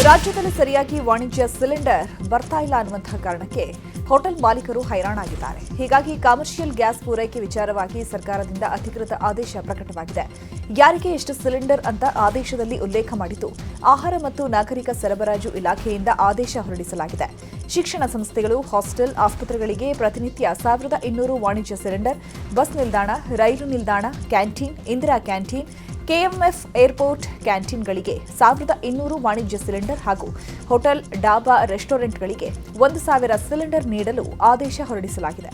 ರಾಜ್ಯದಲ್ಲಿ ಸರಿಯಾಗಿ ವಾಣಿಜ್ಯ ಸಿಲಿಂಡರ್ ಬರ್ತಾ ಇಲ್ಲ ಅನ್ನುವಂತಹ ಕಾರಣಕ್ಕೆ ಹೋಟೆಲ್ ಮಾಲೀಕರು ಹೈರಾಣಾಗಿದ್ದಾರೆ. ಹೀಗಾಗಿ ಕಮರ್ಷಿಯಲ್ ಗ್ಯಾಸ್ ಪೂರೈಕೆ ವಿಚಾರವಾಗಿ ಸರ್ಕಾರದಿಂದ ಅಧಿಕೃತ ಆದೇಶ ಪ್ರಕಟವಾಗಿದೆ. ಯಾರಿಗೆ ಎಷ್ಟು ಸಿಲಿಂಡರ್ ಅಂತ ಆದೇಶದಲ್ಲಿ ಉಲ್ಲೇಖ ಮಾಡಿದ್ದು, ಆಹಾರ ಮತ್ತು ನಾಗರಿಕ ಸರಬರಾಜು ಇಲಾಖೆಯಿಂದ ಆದೇಶ ಹೊರಡಿಸಲಾಗಿದೆ. ಶಿಕ್ಷಣ ಸಂಸ್ಥೆಗಳು, ಹಾಸ್ಟೆಲ್, ಆಸ್ಪತ್ರೆಗಳಿಗೆ ಪ್ರತಿನಿತ್ಯ 1200 ವಾಣಿಜ್ಯ ಸಿಲಿಂಡರ್, ಬಸ್ ನಿಲ್ದಾಣ, ರೈಲು ನಿಲ್ದಾಣ, canteen, Indira canteen, KMF airport ಕ್ಯಾಂಟೀನ್ಗಳಿಗೆ 1200 ವಾಣಿಜ್ಯ ಸಿಲಿಂಡರ್ ಹಾಗೂ ಹೋಟೆಲ್, ಡಾಬಾ, ರೆಸ್ಟೋರೆಂಟ್ಗಳಿಗೆ 1000 ಸಿಲಿಂಡರ್ ನೀಡಲು ಆದೇಶ ಹೊರಡಿಸಲಾಗಿದೆ.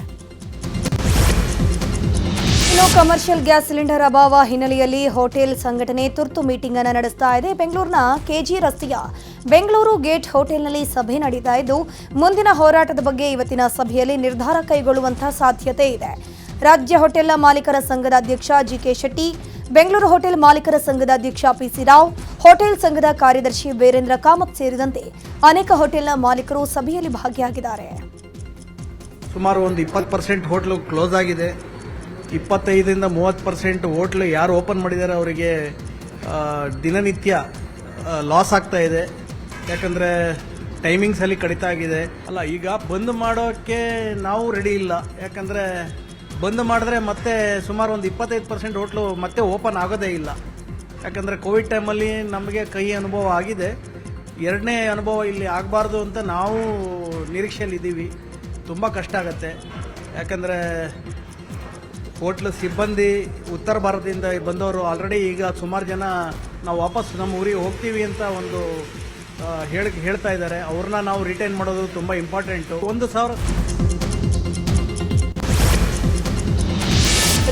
ಇನ್ನು ಕಮರ್ಷಿಯಲ್ ಗ್ಯಾಸ್ ಸಿಲಿಂಡರ್ ಅಭಾವ ಹಿನ್ನೆಲೆಯಲ್ಲಿ ಹೋಟೆಲ್ ಸಂಘಟನೆ ತುರ್ತು ಮೀಟಿಂಗ್ ಅನ್ನು ನಡೆಸ್ತಾ ಇದೆ. ಬೆಂಗಳೂರಿನ ಕೆಜಿ ರಸ್ತೆಯ ಬೆಂಗಳೂರು ಗೇಟ್ ಹೋಟೆಲ್ನಲ್ಲಿ ಸಭೆ ನಡೀತಾ ಇದ್ದು, ಮುಂದಿನ ಹೋರಾಟದ ಬಗ್ಗೆ ಇವತ್ತಿನ ಸಭೆಯಲ್ಲಿ ನಿರ್ಧಾರ ಕೈಗೊಳ್ಳುವಂತಹ ಸಾಧ್ಯತೆ ಇದೆ. ರಾಜ್ಯ ಹೋಟೆಲ್ ಮಾಲೀಕರ ಸಂಘದ ಅಧ್ಯಕ್ಷ ಜಿಕೆ ಶೆಟ್ಟಿ, ಬೆಂಗಳೂರು ಹೋಟೆಲ್ ಮಾಲೀಕರ ಸಂಘದ ಅಧ್ಯಕ್ಷ ಪಿಸಿ ರಾವ್, ಹೋಟೆಲ್ ಸಂಘದ ಕಾರ್ಯದರ್ಶಿ ವೀರೇಂದ್ರ ಕಾಮತ್ ಸೇರಿದಂತೆ ಅನೇಕ ಹೋಟೆಲ್ನ ಮಾಲೀಕರು ಸಭೆಯಲ್ಲಿ ಭಾಗಿಯಾಗಿದ್ದಾರೆ. ಸುಮಾರು ಒಂದು 20% ಹೋಟ್ಲು ಕ್ಲೋಸ್ ಆಗಿದೆ. 25ರಿಂದ 30% ಹೋಟ್ಲು ಯಾರು ಓಪನ್ ಮಾಡಿದ್ದಾರೆ ಅವರಿಗೆ ದಿನನಿತ್ಯ ಲಾಸ್ ಆಗ್ತಾ ಇದೆ. ಯಾಕಂದರೆ ಟೈಮಿಂಗ್ಸಲ್ಲಿ ಕಡಿತ ಆಗಿದೆ. ಅಲ್ಲ, ಈಗ ಬಂದ್ ಮಾಡೋಕ್ಕೆ ನಾವು ರೆಡಿ ಇಲ್ಲ. ಯಾಕಂದರೆ ಬಂದ್ ಮಾಡಿದ್ರೆ ಮತ್ತೆ ಸುಮಾರು ಒಂದು 25% ಹೋಟ್ಲು ಮತ್ತೆ ಓಪನ್ ಆಗೋದೇ ಇಲ್ಲ. ಯಾಕಂದರೆ ಕೋವಿಡ್ ಟೈಮಲ್ಲಿ ನಮಗೆ ಕಹಿ ಅನುಭವ ಆಗಿದೆ. ಎರಡನೇ ಅನುಭವ ಇಲ್ಲಿ ಆಗಬಾರ್ದು ಅಂತ ನಾವು ನಿರೀಕ್ಷೆಯಲ್ಲಿದ್ದೀವಿ. ತುಂಬ ಕಷ್ಟ ಆಗುತ್ತೆ. ಯಾಕಂದರೆ ಹೋಟ್ಲು ಸಿಬ್ಬಂದಿ ಉತ್ತರ ಭಾರತದಿಂದ ಬಂದವರು ಆಲ್ರೆಡಿ ಈಗ ಸುಮಾರು ಜನ ನಾವು ವಾಪಸ್ ನಮ್ಮ ಊರಿಗೆ ಹೋಗ್ತೀವಿ ಅಂತ ಒಂದು ಹೇಳ್ತಾ ಇದ್ದಾರೆ. ಅವ್ರನ್ನ ನಾವು ರಿಟೈನ್ ಮಾಡೋದು ತುಂಬ ಇಂಪಾರ್ಟೆಂಟು. 1000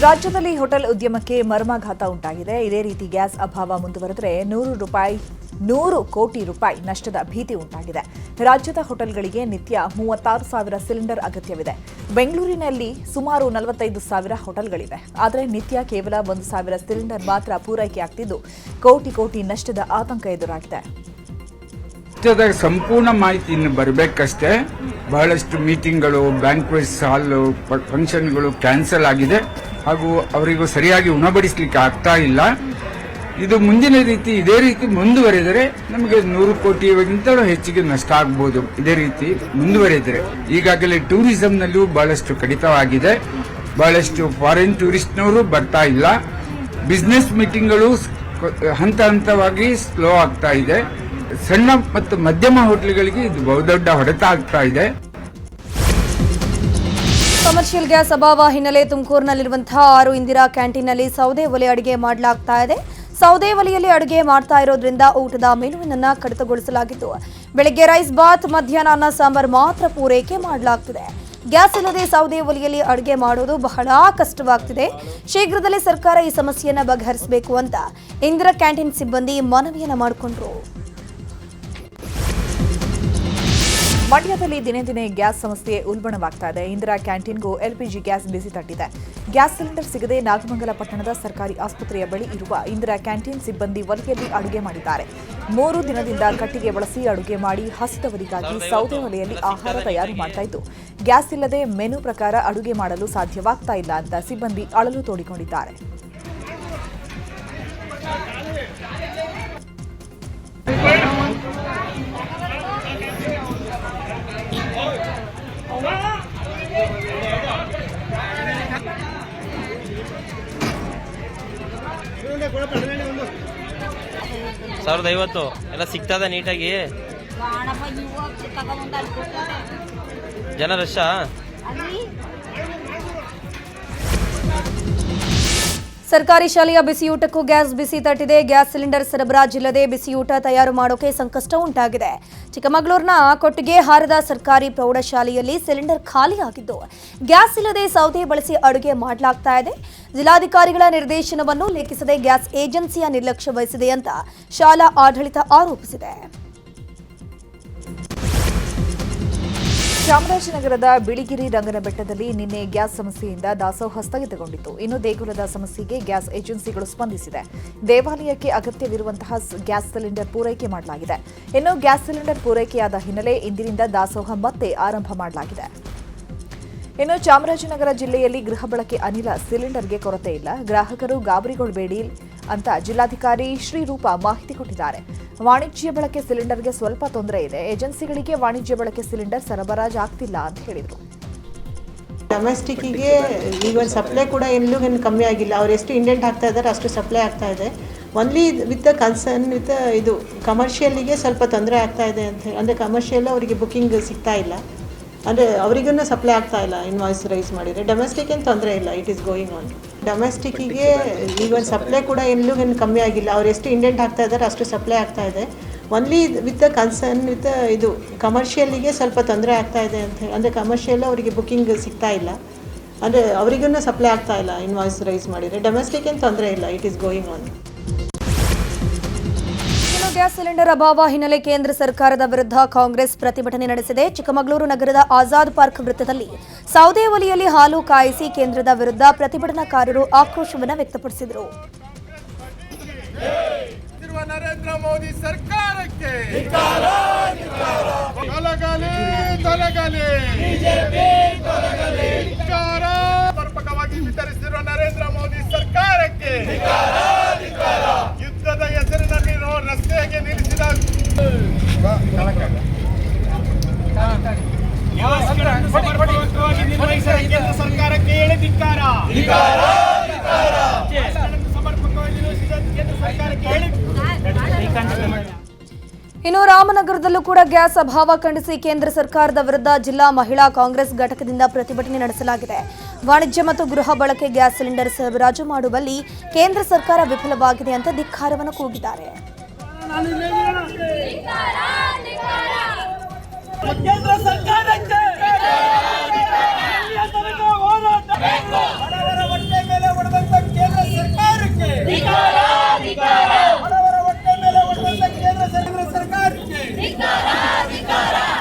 ರಾಜ್ಯದಲ್ಲಿ ಹೋಟೆಲ್ ಉದ್ಯಮಕ್ಕೆ ಮರ್ಮಾಘಾತ ಉಂಟಾಗಿದೆ. ಇದೇ ರೀತಿ ಗ್ಯಾಸ್ ಅಭಾವ ಮುಂದುವರೆದರೆ 100 ಕೋಟಿ ರೂಪಾಯಿ ನಷ್ಟದ ಭೀತಿ ಉಂಟಾಗಿದೆ. ರಾಜ್ಯದ ಹೋಟೆಲ್ಗಳಿಗೆ ನಿತ್ಯ 36,000 ಸಿಲಿಂಡರ್ ಅಗತ್ಯವಿದೆ. ಬೆಂಗಳೂರಿನಲ್ಲಿ ಸುಮಾರು 45,000 ಹೋಟೆಲ್ಗಳಿವೆ. ಆದರೆ ನಿತ್ಯ ಕೇವಲ 1,000 ಸಿಲಿಂಡರ್ ಮಾತ್ರ ಪೂರೈಕೆಯಾಗ್ತಿದ್ದು, ಕೋಟಿ ನಷ್ಟದ ಆತಂಕ ಎದುರಾಗಿದೆ. ಸಂಪೂರ್ಣ ಮಾಹಿತಿ ಇನ್ನು ಬರಬೇಕಷ್ಟೇ. ಬಹಳಷ್ಟು ಮೀಟಿಂಗ್ಗಳು, ಬ್ಯಾಂಕ್ವೆಟ್ಸ್ ಹಾಲ್, ಫಂಕ್ಷನ್ಗಳು ಕ್ಯಾನ್ಸಲ್ ಆಗಿದೆ ಹಾಗೂ ಅವರಿಗೂ ಸರಿಯಾಗಿ ಉಣಬಡಿಸಲಿಕ್ಕೆ ಆಗ್ತಾ ಇಲ್ಲ. ಇದು ಮುಂದಿನ ರೀತಿ ಇದೇ ರೀತಿ ಮುಂದುವರೆದರೆ ನಮಗೆ 100 ಕೋಟಿಗಿಂತಲೂ ಹೆಚ್ಚಿಗೆ ನಷ್ಟ ಆಗಬಹುದು. ಇದೇ ರೀತಿ ಮುಂದುವರೆದರೆ ಈಗಾಗಲೇ ಟೂರಿಸಂನಲ್ಲೂ ಬಹಳಷ್ಟು ಕಡಿತವಾಗಿದೆ. ಬಹಳಷ್ಟು ಫಾರಿನ್ ಟೂರಿಸ್ಟ್ನವರು ಬರ್ತಾ ಇಲ್ಲ. ಬಿಸಿನೆಸ್ ಮೀಟಿಂಗ್ಗಳು ಹಂತವಾಗಿ ಸ್ಲೋ ಆಗ್ತಾ ಇದೆ. ಸಣ್ಣ ಮತ್ತು ಮಧ್ಯಮ ಹೋಟೆಲ್ಗಳಿಗೆ ಇದು ಬಹುದೊಡ್ಡ ಹೊಡೆತ ಆಗ್ತಾ ಇದೆ. ಕಮರ್ಷಿಯಲ್ ಗ್ಯಾಸ್ ಅಭಾವ ಹಿನ್ನೆಲೆ ತುಮಕೂರಿನಲ್ಲಿರುವಂತಹ 6 ಇಂದಿರಾ ಕ್ಯಾಂಟೀನ್ನಲ್ಲಿ ಸೌದೆ ಒಲೆ ಅಡುಗೆ ಮಾಡಲಾಗ್ತಾ ಇದೆ. ಸೌದೆ ಒಲೆಯಲ್ಲಿ ಅಡುಗೆ ಮಾಡ್ತಾ ಇರೋದ್ರಿಂದ ಊಟದ ಮೆನುವನ್ನು ಕಡಿತಗೊಳಿಸಲಾಗಿದ್ದು, ಬೆಳಗ್ಗೆ ರೈಸ್ ಬಾತ್, ಮಧ್ಯಾಹ್ನ ಅನ್ನ ಸಾಂಬಾರ್ ಮಾತ್ರ ಪೂರೈಕೆ ಮಾಡಲಾಗ್ತಿದೆ. ಗ್ಯಾಸ್ ಇಲ್ಲದೆ ಸೌದೆ ಒಲೆಯಲ್ಲಿ ಅಡುಗೆ ಮಾಡೋದು ಬಹಳ ಕಷ್ಟವಾಗ್ತಿದೆ. ಶೀಘ್ರದಲ್ಲೇ ಸರ್ಕಾರ ಈ ಸಮಸ್ಯೆಯನ್ನು ಬಗೆಹರಿಸಬೇಕು ಅಂತ ಇಂದಿರಾ ಕ್ಯಾಂಟೀನ್ ಸಿಬ್ಬಂದಿ ಮನವಿಯನ್ನು ಮಾಡಿಕೊಂಡ್ರು. ಮಂಡ್ಯದಲ್ಲಿ ದಿನೇ ದಿನೇ ಗ್ಯಾಸ್ ಸಮಸ್ಯೆ ಉಲ್ಬಣವಾಗ್ತಾ ಇದೆ. ಇಂದಿರಾ ಕ್ಯಾಂಟೀನ್ಗೂ ಎಲ್ಪಿಜಿ ಗ್ಯಾಸ್ ಬಿಸಿ ತಟ್ಟಿದೆ. ಗ್ಯಾಸ್ ಸಿಲಿಂಡರ್ ಸಿಗದೆ ನಾಗಮಂಗಲ ಪಟ್ಟಣದ ಸರ್ಕಾರಿ ಆಸ್ಪತ್ರೆಯ ಬಳಿ ಇರುವ ಇಂದಿರಾ ಕ್ಯಾಂಟೀನ್ ಸಿಬ್ಬಂದಿ ಒಲೆಯಲ್ಲಿ ಅಡುಗೆ ಮಾಡಿದ್ದಾರೆ. 3 ದಿನದಿಂದ ಕಟ್ಟಿಗೆ ಬಳಸಿ ಅಡುಗೆ ಮಾಡಿ ಹಸಿದವರಿಗಾಗಿ ಸೌದೆ ಒಲೆಯಲ್ಲಿ ಆಹಾರ ತಯಾರು ಮಾಡ್ತಾ ಇದ್ದು, ಗ್ಯಾಸ್ ಇಲ್ಲದೆ ಮೆನು ಪ್ರಕಾರ ಅಡುಗೆ ಮಾಡಲು ಸಾಧ್ಯವಾಗ್ತಾ ಇಲ್ಲ ಅಂತ ಸಿಬ್ಬಂದಿ ಅಳಲು ತೋಡಿಕೊಂಡಿದ್ದಾರೆ. $1,050 ಎಲ್ಲ ಸಿಗ್ತದ ನೀಟಾಗಿ? ಜನ ರಶ? ಸರ್ಕಾರಿ ಶಾಲೆಯ ಬಿಸಿಯೂಟಕ್ಕೂ ಗ್ಯಾಸ್ ಬಿಸಿ ತಟ್ಟಿದೆ. ಗ್ಯಾಸ್ ಸಿಲಿಂಡರ್ ಸರಬರಾಜಿಲ್ಲದೆ ಬಿಸಿಯೂಟ ತಯಾರು ಮಾಡೋಕೆ ಸಂಕಷ್ಟ ಉಂಟಾಗಿದೆ. ಚಿಕ್ಕಮಗಳೂರಿನ ಕೊಟ್ಟಿಗೆ ಹಾರದ ಸರ್ಕಾರಿ ಪ್ರೌಢಶಾಲೆಯಲ್ಲಿ ಸಿಲಿಂಡರ್ ಖಾಲಿಯಾಗಿದ್ದು, ಗ್ಯಾಸ್ ಇಲ್ಲದೆ ಸೌದೆ ಬಳಸಿ ಅಡುಗೆ ಮಾಡಲಾಗ್ತಾ ಇದೆ. ಜಿಲ್ಲಾಧಿಕಾರಿಗಳ ನಿರ್ದೇಶನವನ್ನು ಲೆಕ್ಕಿಸದೆ ಗ್ಯಾಸ್ ಏಜೆನ್ಸಿಯ ನಿರ್ಲಕ್ಷ್ಯ ವಹಿಸಿದೆ ಅಂತ ಶಾಲಾ ಆಡಳಿತ ಆರೋಪಿಸಿದೆ. ಚಾಮರಾಜನಗರದ ಬಿಳಿಗಿರಿ ರಂಗನಬೆಟ್ಟದಲ್ಲಿ ನಿನ್ನೆ ಗ್ಯಾಸ್ ಸಮಸ್ಯೆಯಿಂದ ದಾಸೋಹ ಸ್ಥಗಿತಗೊಂಡಿತ್ತು. ಇನ್ನು ದೇಗುಲದ ಸಮಸ್ಯೆಗೆ ಗ್ಯಾಸ್ ಏಜೆನ್ಸಿಗಳು ಸ್ಪಂದಿಸಿದೆ. ದೇವಾಲಯಕ್ಕೆ ಅಗತ್ಯವಿರುವಂತಹ ಗ್ಯಾಸ್ ಸಿಲಿಂಡರ್ ಪೂರೈಕೆ ಮಾಡಲಾಗಿದೆ. ಇನ್ನು ಗ್ಯಾಸ್ ಸಿಲಿಂಡರ್ ಪೂರೈಕೆಯಾದ ಹಿನ್ನೆಲೆ ಇಂದಿನಿಂದ ದಾಸೋಹ ಮತ್ತೆ ಆರಂಭ ಮಾಡಲಾಗಿದೆ. ಇನ್ನು ಚಾಮರಾಜನಗರ ಜಿಲ್ಲೆಯಲ್ಲಿ ಗೃಹ ಬಳಕೆ ಅನಿಲ ಸಿಲಿಂಡರ್ಗೆ ಕೊರತೆ ಇಲ್ಲ. ಗ್ರಾಹಕರು ಗಾಬರಿಗೊಳ್ಳಬೇಡಿ ಅಂತ ಜಿಲ್ಲಾಧಿಕಾರಿ ಶ್ರೀರೂಪ ಮಾಹಿತಿ ಕೊಟ್ಟಿದ್ದಾರೆ. ವಾಣಿಜ್ಯ ಬಳಕೆ ಸಿಲಿಂಡರ್ಗೆ ಸ್ವಲ್ಪ ತೊಂದರೆ ಇದೆ. ಏಜೆನ್ಸಿಗಳಿಗೆ ವಾಣಿಜ್ಯ ಬಳಕೆ ಸಿಲಿಂಡರ್ ಸರಬರಾಜು ಆಗ್ತಿಲ್ಲ ಅಂತ ಹೇಳಿದರು. ಡೊಮೆಸ್ಟಿಕ್ಕಿಗೆ ಈಗ ಸಪ್ಲೈ ಕೂಡ ಎಲ್ಲೂ ಕಮ್ಮಿ ಆಗಿಲ್ಲ. ಅವ್ರು ಎಷ್ಟು ಇಂಡೆಂಟ್ ಆಗ್ತಾ ಇದ್ದಾರೆ ಅಷ್ಟು ಸಪ್ಲೈ ಆಗ್ತಾ ಇದೆ. ಒನ್ಲಿ ವಿತ್ ಕನ್ಸರ್ನ್ ವಿತ್ ಇದು ಕಮರ್ಷಿಯಲಿಗೆ ಸ್ವಲ್ಪ ತೊಂದರೆ ಆಗ್ತಾ ಇದೆ ಅಂತ ಹೇಳಿ, ಅಂದರೆ ಕಮರ್ಷಿಯಲ್ ಅವರಿಗೆ ಬುಕ್ಕಿಂಗ್ ಸಿಗ್ತಾ ಇಲ್ಲ, ಅಂದರೆ ಅವರಿಗೂ ಸಪ್ಲೈ ಆಗ್ತಾ ಇಲ್ಲ ಇನ್ವಾಯ್ಸ್ ರೈಸ್ ಮಾಡಿದರೆ. ಡೊಮೆಸ್ಟಿಕ್ ಏನು ತೊಂದರೆ ಇಲ್ಲ, ಇಟ್ ಈಸ್ ಗೋಯಿಂಗ್ ಆನ್. ಡೊಮೆಸ್ಟಿಕ್ಕಿಗೆ ಈಗ ಸಪ್ಲೈ ಕೂಡ ಎಲ್ಲೂ ಕಮ್ಮಿ ಆಗಿಲ್ಲ. ಅವ್ರು ಎಷ್ಟು ಇಂಡೆಂಟ್ ಆಗ್ತಾ ಇದ್ದಾರೆ ಅಷ್ಟು ಸಪ್ಲೈ ಆಗ್ತಾ ಇದೆ. ಒನ್ಲಿ ವಿತ್ ಕನ್ಸರ್ನ್ ವಿತ್ ಇದು ಕಮರ್ಷಿಯಲಿಗೆ ಸ್ವಲ್ಪ ತೊಂದರೆ ಆಗ್ತಾ ಇದೆ ಅಂತ ಹೇಳಿ, ಅಂದರೆ ಕಮರ್ಷಿಯಲ್ ಅವರಿಗೆ ಬುಕ್ಕಿಂಗ್ ಸಿಗ್ತಾ ಇಲ್ಲ, ಅಂದರೆ ಅವರಿಗೂ ಸಪ್ಲೈ ಆಗ್ತಾ ಇಲ್ಲ ಇನ್ವಾಯ್ಸ್ ರೈಸ್ ಮಾಡಿದರೆ. ಡೊಮೆಸ್ಟಿಕ್ ಏನು ತೊಂದರೆ ಇಲ್ಲ, it is going on. Gas cylinder ಅಭಾವ ಹಿನ್ನೆಲೆ ಕೇಂದ್ರ ಸರ್ಕಾರದ ವಿರುದ್ಧ ಕಾಂಗ್ರೆಸ್ ಪ್ರತಿಭಟನೆ ನಡೆಸಿದೆ. ಚಿಕ್ಕಮಗಳೂರು ನಗರದ ಆಜಾದ್ ಪಾರ್ಕ್ ವೃತ್ತದಲ್ಲಿ ಸೌದೆ ಒಲೆಯಲ್ಲಿ ಹಾಲು ಕಾಯಿಸಿ ಕೇಂದ್ರದ ವಿರುದ್ಧ ಪ್ರತಿಭಟನಾಕಾರರು ಆಕ್ರೋಶವನ್ನು ವ್ಯಕ್ತಪಡಿಸಿದರು. ನರೇಂದ್ರ ಮೋದಿ ಸರ್ಕಾರಕ್ಕೆ ಸಮರ್ಪಕವಾಗಿ ವಿತರಿಸಿರುವ ನರೇಂದ್ರ ಮೋದಿ ಸರ್ಕಾರಕ್ಕೆ ಯುದ್ಧದ ಹೆಸರಿನಲ್ಲಿರೋ ರಸ್ತೆಗೆ ನಿಲ್ಲಿಸಿದ ಕೇಂದ್ರ ಸರ್ಕಾರಕ್ಕೆ ಹೇಳಿ ಧಿಕ್ಕಾರ. ಸಮರ್ಪಕವಾಗಿ ನಿಲ್ಲಿಸಿದ ಕೇಂದ್ರ ಸರ್ಕಾರಕ್ಕೆ ಹೇಳಿ. ಇನ್ನು ರಾಮನಗರದಲ್ಲೂ ಕೂಡ ಗ್ಯಾಸ್ ಅಭಾವ ಖಂಡಿಸಿ ಕೇಂದ್ರ ಸರ್ಕಾರದ ವಿರುದ್ಧ ಜಿಲ್ಲಾ ಮಹಿಳಾ ಕಾಂಗ್ರೆಸ್ ಘಟಕದಿಂದ ಪ್ರತಿಭಟನೆ ನಡೆಸಲಾಗಿದೆ. ವಾಣಿಜ್ಯ ಮತ್ತು ಗೃಹ ಬಳಕೆ ಗ್ಯಾಸ್ ಸಿಲಿಂಡರ್ ಸರಬರಾಜು ಮಾಡುವಲ್ಲಿ ಕೇಂದ್ರ ಸರ್ಕಾರ ವಿಫಲವಾಗಿದೆ ಅಂತ ಧಿಕ್ಕಾರವನ್ನು ಕೂಗಿದ್ದಾರೆ. ಕೇಂದ್ರ ಸರ್ಕಾರಕ್ಕೆ ಬಡವರ ಹೊಟ್ಟೆ ಮೇಲೆ ಹೊಡೆದಂತ ಕೇಂದ್ರ ಸರ್ಕಾರಕ್ಕೆ, ಬಡವರ ಹೊಟ್ಟೆ ಮೇಲೆ ಹೊಡೆದಂತ ಕೇಂದ್ರ ಸರ್ಕಾರಕ್ಕೆ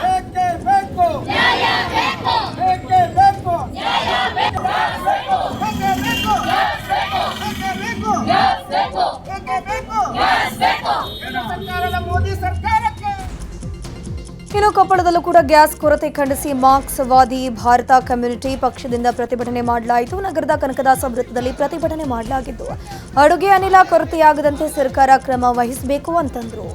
ಬೇಕೇ ಬೇಕು, ಬೇಕೇ ಬೇಕು, ಕೇಂದ್ರ ಸರ್ಕಾರದ ಮೋದಿ ಸರ್ಕಾರಕ್ಕೆ. ಇನ್ನು ಕೊಪ್ಪಳದಲ್ಲೂ ಕೂಡ ಗ್ಯಾಸ್ ಕೊರತೆ ಖಂಡಿಸಿ ಮಾರ್ಕ್ಸ್ವಾದಿ ಭಾರತ ಕಮ್ಯುನಿಟಿ ಪಕ್ಷದಿಂದ ಪ್ರತಿಭಟನೆ ಮಾಡಲಾಯಿತು. ನಗರದ ಕನಕದಾಸ ವೃತ್ತದಲ್ಲಿ ಪ್ರತಿಭಟನೆ ಮಾಡಲಾಗಿದ್ದು ಅಡುಗೆ ಅನಿಲ ಕೊರತೆಯಾಗದಂತೆ ಸರ್ಕಾರ ಕ್ರಮ ವಹಿಸಬೇಕು ಅಂತಂದ್ರು.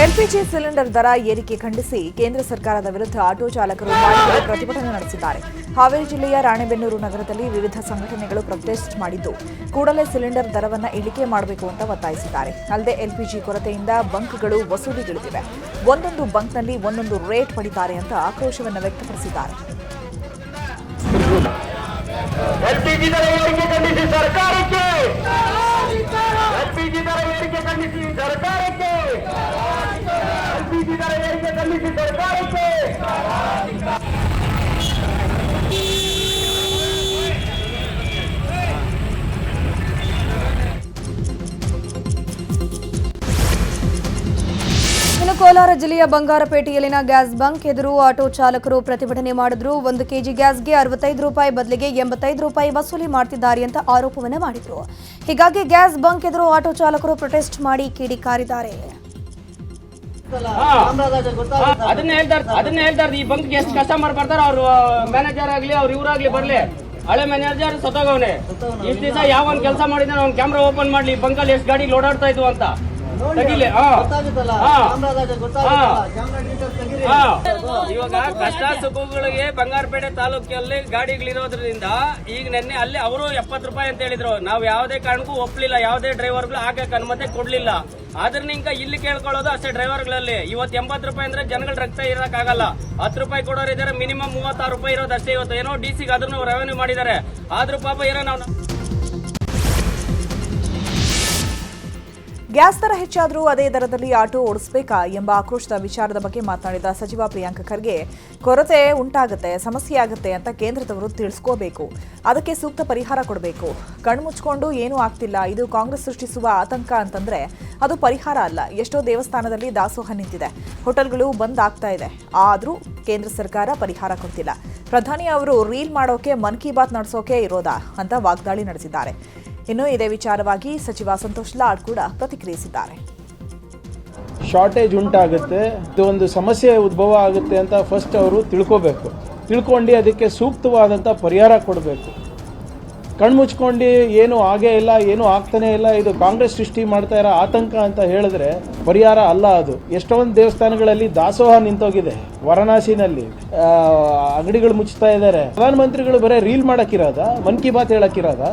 ಎಲ್ಪಿಜಿ ಸಿಲಿಂಡರ್ ದರ ಏರಿಕೆ ಖಂಡಿಸಿ ಕೇಂದ್ರ ಸರ್ಕಾರದ ವಿರುದ್ಧ ಆಟೋ ಚಾಲಕರು ಮಾಲಿಕರು ಪ್ರತಿಭಟನೆ ನಡೆಸಿದ್ದಾರೆ. ಹಾವೇರಿ ಜಿಲ್ಲೆಯ ರಾಣೆಬೆನ್ನೂರು ನಗರದಲ್ಲಿ ವಿವಿಧ ಸಂಘಟನೆಗಳು ಪ್ರೊಟೆಸ್ಟ್ ಮಾಡಿದ್ದು ಕೂಡಲೇ ಸಿಲಿಂಡರ್ ದರವನ್ನು ಇಳಿಕೆ ಮಾಡಬೇಕು ಅಂತ ಒತ್ತಾಯಿಸಿದ್ದಾರೆ. ಅಲ್ಲದೆ ಎಲ್ಪಿಜಿ ಕೊರತೆಯಿಂದ ಬಂಕ್ಗಳು ವಸೂಲಿಗಿಳಿದಿವೆ. ಒಂದೊಂದು ಬಂಕ್ನಲ್ಲಿ ಒಂದೊಂದು ರೇಟ್ ಪಡಿತಾರೆ ಅಂತ ಆಕ್ರೋಶವನ್ನು ವ್ಯಕ್ತಪಡಿಸಿದ್ದಾರೆ. ಎಲ್ಪಿಜಿ ದರ ಏರಿಕೆ ಖಂಡಿಸಿ ಸರ್ಕಾರಕ್ಕೆ, ಎಲ್ಪಿಜಿ ದರ ಏರಿಕೆ ಖಂಡಿಸಿ ಸರ್ಕಾರಕ್ಕೆ, ಎಲ್ಪಿಜಿ ದರ ಏರಿಕೆ ಖಂಡಿಸಿ ಸರ್ಕಾರಕ್ಕೆ. ಇನ್ನು ಕೋಲಾರ ಜಿಲ್ಲೆಯ ಬಂಗಾರಪೇಟೆಯಲ್ಲಿನ ಗ್ಯಾಸ್ ಬಂಕ್ ಎದುರು ಆಟೋ ಚಾಲಕರು ಪ್ರತಿಭಟನೆ ಮಾಡಿದ್ರು. 1 ಕೆಜಿ ಗ್ಯಾಸ್ಗೆ 65 ರೂಪಾಯಿ ಬದಲಿಗೆ 85 ರೂಪಾಯಿ ವಸೂಲಿ ಮಾಡ್ತಿದ್ದಾರೆ ಅಂತ ಆರೋಪವನ್ನ ಮಾಡಿದ್ರು. ಹೀಗಾಗಿ ಗ್ಯಾಸ್ ಬಂಕ್ ಎದುರು ಆಟೋ ಚಾಲಕರು ಪ್ರೊಟೆಸ್ಟ್ ಮಾಡಿ ಕಿಡಿಕಾರಿದ್ದಾರೆ. ಅದನ್ನ ಹೇಳ್ತಾರೆ ಈ ಬಂಕ್ ಎಷ್ಟು ಕಸ್ಟಮರ್ ಬರ್ತಾರ, ಅವ್ರ ಮ್ಯಾನೇಜರ್ ಆಗ್ಲಿ ಅವ್ರ ಇವ್ರಾಗ್ಲಿ ಬರ್ಲಿ, ಹಳೆ ಮ್ಯಾನೇಜರ್ ಸತ್ತೋಗವನೆ. ಇಷ್ಟ ದಿವಸ ಯಾವ ಒಂದ್ ಕೆಲಸ ಮಾಡಿದ್ರೆ ಅವ್ನ ಕ್ಯಾಮ್ರಾ ಓಪನ್ ಮಾಡ್ಲಿ, ಬಂಕಲ್ಲಿ ಎಷ್ಟು ಗಾಡಿ ಓಡಾಡ್ತಾ ಇದ್ವು ಅಂತ ತೆಗಿಲಿ. ಇವಾಗ ಕಷ್ಟ ಸುಖಗಳಿಗೆ ಬಂಗಾರಪೇಟೆ ತಾಲೂಕಿನಲ್ಲಿ ಗಾಡಿಗಳಿರೋದ್ರಿಂದ ಈಗ ನೆನ್ನೆ ಅಲ್ಲಿ ಅವರು 70 ರೂಪಾಯಿ ಅಂತ ಹೇಳಿದ್ರು. ನಾವು ಯಾವುದೇ ಕಾರಣಕ್ಕೂ ಒಪ್ಲಿಲ್ಲ, ಯಾವುದೇ ಡ್ರೈವರ್ಗಳು ಹಾಕಕ್ಕೆ ಅನುಮತಿ ಕೊಡ್ಲಿಲ್ಲ. ಆದ್ರೆ ನಿಂಕ ಇಲ್ಲಿ ಕೇಳ್ಕೊಳ್ಳೋದು ಅಷ್ಟೇ ಡ್ರೈವರ್ಗಳಲ್ಲಿ. ಇವತ್ತು 80 ರೂಪಾಯಿ ಅಂದ್ರೆ ಜನಗಳ ರಕ್ತ ಇರಕ್ಕಾಗಲ್ಲ. 10 ರೂಪಾಯಿ ಕೊಡೋರು ಇದಾರೆ, ಮಿನಿಮಮ್ 36 ರೂಪಾಯಿ ಇರೋದು ಅಷ್ಟೇ. ಇವತ್ತು ಏನೋ ಡಿಸಿಗೆ ಅದನ್ನು ರೆವೆನ್ಯೂ ಮಾಡಿದ್ದಾರೆ. ಆದ್ರೂ ಪಾಪ ಏನೋ ನಾವು ಗ್ಯಾಸ್ ದರ ಹೆಚ್ಚಾದರೂ ಅದೇ ದರದಲ್ಲಿ ಆಟೋ ಓಡಿಸಬೇಕಾ ಎಂಬ ಆಕ್ರೋಶದ ವಿಚಾರದ ಬಗ್ಗೆ ಮಾತನಾಡಿದ ಸಚಿವ ಪ್ರಿಯಾಂಕ್ ಖರ್ಗೆ, ಕೊರತೆ ಉಂಟಾಗುತ್ತೆ, ಸಮಸ್ಯೆ ಆಗುತ್ತೆ ಅಂತ ಕೇಂದ್ರದವರು ತಿಳಿಸ್ಕೋಬೇಕು, ಅದಕ್ಕೆ ಸೂಕ್ತ ಪರಿಹಾರ ಕೊಡಬೇಕು. ಕಣ್ಮುಚ್ಕೊಂಡು ಏನೂ ಆಗ್ತಿಲ್ಲ, ಇದು ಕಾಂಗ್ರೆಸ್ ಸೃಷ್ಟಿಸುವ ಆತಂಕ ಅಂತಂದ್ರೆ ಅದು ಪರಿಹಾರ ಅಲ್ಲ. ಎಷ್ಟೋ ದೇವಸ್ಥಾನದಲ್ಲಿ ದಾಸೋಹ ನಿಂತಿದೆ, ಹೋಟೆಲ್ಗಳು ಬಂದ್ ಆಗ್ತಾ ಇದೆ, ಆದರೂ ಕೇಂದ್ರ ಸರ್ಕಾರ ಪರಿಹಾರ ಕೊಡ್ತಿಲ್ಲ. ಪ್ರಧಾನಿ ಅವರು ರೀಲ್ ಮಾಡೋಕೆ ಮನ್ ಕಿ ಬಾತ್ ನಡೆಸೋಕೆ ಇರೋದಾ ಅಂತ ವಾಗ್ದಾಳಿ ನಡೆಸಿದ್ದಾರೆ. ಇನ್ನು ಇದೇ ವಿಚಾರವಾಗಿ ಸಚಿವ ಸಂತೋಷ್ ಲಾಡ್ ಕೂಡ ಪ್ರತಿಕ್ರಿಯಿಸಿದ್ದಾರೆ. ಶಾರ್ಟೇಜ್ ಉಂಟಾಗುತ್ತೆ, ಇದು ಒಂದು ಸಮಸ್ಯೆ ಉದ್ಭವ ಆಗುತ್ತೆ ಅಂತ ಫಸ್ಟ್ ಅವರು ತಿಳ್ಕೋಬೇಕು. ತಿಳ್ಕೊಂಡು ಅದಕ್ಕೆ ಸೂಕ್ತವಾದಂಥ ಪರಿಹಾರ ಕೊಡಬೇಕು. ಕಣ್ಮುಚ್ಕೊಂಡು ಏನು ಆಗೇ ಇಲ್ಲ, ಏನು ಆಗ್ತಾನೆ ಇಲ್ಲ, ಇದು ಕಾಂಗ್ರೆಸ್ ಸೃಷ್ಟಿ ಮಾಡ್ತಾ ಇರೋ ಆತಂಕ ಅಂತ ಹೇಳಿದ್ರೆ ಪರಿಹಾರ ಅಲ್ಲ ಅದು. ಎಷ್ಟೊಂದು ದೇವಸ್ಥಾನಗಳಲ್ಲಿ ದಾಸೋಹ ನಿಂತೋಗಿದೆ. ವಾರಣಾಸಿನಲ್ಲಿ ಅಂಗಡಿಗಳು ಮುಚ್ತಾ ಇದ್ದಾರೆ. ಪ್ರಧಾನಮಂತ್ರಿಗಳು ಬರೀ ರೀಲ್ ಮಾಡಕ್ಕಿರೋದ, ಮನ್ ಕಿ ಬಾತ್ ಹೇಳಕ್ಕಿರೋದ?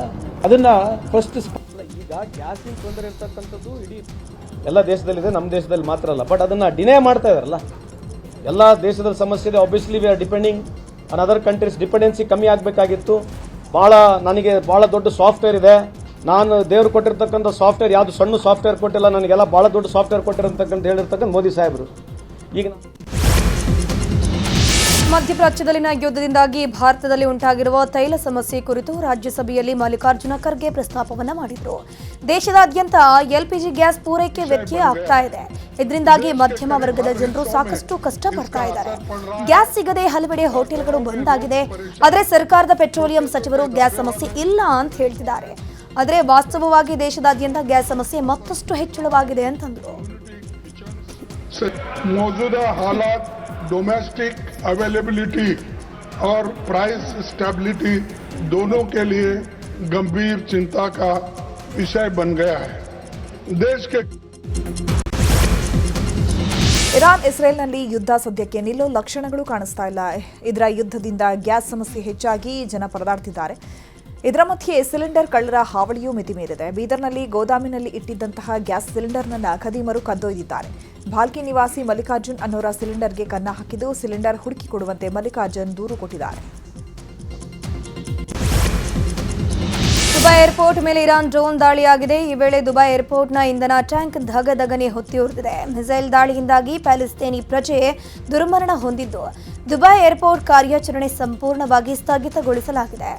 ಅದನ್ನ ಫಸ್ಟ್ ಈಗ ಗ್ಯಾಸಿನ ತೊಂದರೆ ಇರ್ತಕ್ಕಂಥದ್ದು ಇಡೀ ಎಲ್ಲ ದೇಶದಲ್ಲಿದೆ, ನಮ್ಮ ದೇಶದಲ್ಲಿ ಮಾತ್ರ ಅಲ್ಲ. ಬಟ್ ಅದನ್ನ ಡಿನೇ ಮಾಡ್ತಾ ಇದಾರಲ್ಲ, ಎಲ್ಲ ದೇಶದಲ್ಲಿ ಸಮಸ್ಯೆ ಇದೆ. Obviously we are depending on other countries. Dependency ಕಮ್ಮಿ ಆಗಬೇಕಾಗಿತ್ತು. ನನಗೆ ಭಾಳ ದೊಡ್ಡ ಸಾಫ್ಟ್ವೇರ್ ಇದೆ. ನಾನು ದೇವ್ರು ಕೊಟ್ಟಿರ್ತಕ್ಕಂಥ ಸಾಫ್ಟ್ವೇರ್ ಯಾವುದು ಸಣ್ಣ ಸಾಫ್ಟ್ವೇರ್ ಕೊಟ್ಟಿಲ್ಲ, ನನಗೆಲ್ಲ ಭಾಳ ದೊಡ್ಡ ಸಾಫ್ಟ್ವೇರ್ ಕೊಟ್ಟಿರ್ತಕ್ಕಂಥ ಹೇಳಿರ್ತಕ್ಕಂಥ ಮೋದಿ ಸಾಹೇಬರು. ಈಗ ಮಧ್ಯಪ್ರಾಚ್ಯದಲ್ಲಿನ ಯುದ್ಧದಿಂದಾಗಿ ಭಾರತದಲ್ಲಿ ಉಂಟಾಗಿರುವ ತೈಲ ಸಮಸ್ಯೆ ಕುರಿತು ರಾಜ್ಯಸಭೆಯಲ್ಲಿ ಮಲ್ಲಿಕಾರ್ಜುನ ಖರ್ಗೆ ಪ್ರಸ್ತಾಪವನ್ನ ಮಾಡಿದರು. ದೇಶದಾದ್ಯಂತ ಎಲ್ಪಿಜಿ ಗ್ಯಾಸ್ ಪೂರೈಕೆ ವ್ಯತ್ಯಯ ಆಗ್ತಾ ಇದೆ. ಇದರಿಂದಾಗಿ ಮಧ್ಯಮ ವರ್ಗದ ಜನರು ಸಾಕಷ್ಟು ಕಷ್ಟಪಡ್ತಾ ಇದ್ದಾರೆ. ಗ್ಯಾಸ್ ಸಿಗದೆ ಹಲವೆಡೆ ಹೋಟೆಲ್ಗಳು ಬಂದ್ ಆಗಿದೆ. ಆದರೆ ಸರ್ಕಾರದ ಪೆಟ್ರೋಲಿಯಂ ಸಚಿವರು ಗ್ಯಾಸ್ ಸಮಸ್ಯೆ ಇಲ್ಲ ಅಂತ ಹೇಳ್ತಿದ್ದಾರೆ. ಆದರೆ ವಾಸ್ತವವಾಗಿ ದೇಶದಾದ್ಯಂತ ಗ್ಯಾಸ್ ಸಮಸ್ಯೆ ಮತ್ತಷ್ಟು ಹೆಚ್ಚಳವಾಗಿದೆ ಅಂತಂದ್ರು. डोमेस्टिक अवेलेबिलिटी और प्राइस स्टेबिलिटी दोनों के लिए गंभीर चिंता का विषय बन गया है. देश के ಇರಾನ್ ಇಸ್ರೇಲ್ನಲ್ಲಿ ಯುದ್ಧ ಸದ್ಯಕ್ಕೆ ನಿಲ್ಲೋ ಲಕ್ಷಣಗಳು ಕಾಣಿಸ್ತಾ ಇಲ್ಲ. ಇದರ ಯುದ್ಧದಿಂದ ಗ್ಯಾಸ್ ಸಮಸ್ಯೆ ಹೆಚ್ಚಾಗಿ ಜನ ಪರದಾಡ್ತಿದ್ದಾರೆ. ಇದರ ಮಧ್ಯೆ ಸಿಲಿಂಡರ್ ಕಳ್ಳರ ಹಾವಳಿಯೂ ಮಿತಿಮೀರಿದೆ. ಬೀದರ್ನಲ್ಲಿ ಗೋದಾಮಿನಲ್ಲಿ ಇಟ್ಟಿದ್ದಂತಹ ಗ್ಯಾಸ್ ಸಿಲಿಂಡರ್ನನ್ನು ಖದೀಮರು ಕದ್ದೊಯ್ದಿದ್ದಾರೆ. ಭಾಲ್ಕಿ ನಿವಾಸಿ ಮಲ್ಲಿಕಾರ್ಜುನ್ ಅನ್ನೋರ ಸಿಲಿಂಡರ್ಗೆ ಕನ್ನ ಹಾಕಿದ್ದು ಸಿಲಿಂಡರ್ ಹುಡುಕಿ ಕೊಡುವಂತೆ ಮಲ್ಲಿಕಾರ್ಜುನ್ ದೂರು ಕೊಟ್ಟಿದ್ದಾರೆ. ದುಬೈ ಏರ್ಪೋರ್ಟ್ ಮೇಲೆ ಇರಾನ್ ಡ್ರೋನ್ ದಾಳಿಯಾಗಿದೆ. ಈ ವೇಳೆ ದುಬೈ ಏರ್ಪೋರ್ಟ್ನ ಇಂಧನ ಟ್ಯಾಂಕ್ ಧಗಧಗನೆ ಹೊತ್ತಿ ಉರಿದಿದೆ. ಮಿಸೈಲ್ ದಾಳಿಯಿಂದಾಗಿ ಪ್ಯಾಲೆಸ್ತೇನಿ ಪ್ರಜೆ ದುರ್ಮರಣ ಹೊಂದಿದ್ದು ದುಬೈ ಏರ್ಪೋರ್ಟ್ ಕಾರ್ಯಾಚರಣೆ ಸಂಪೂರ್ಣವಾಗಿ ಸ್ಥಗಿತಗೊಳಿಸಲಾಗಿದೆ.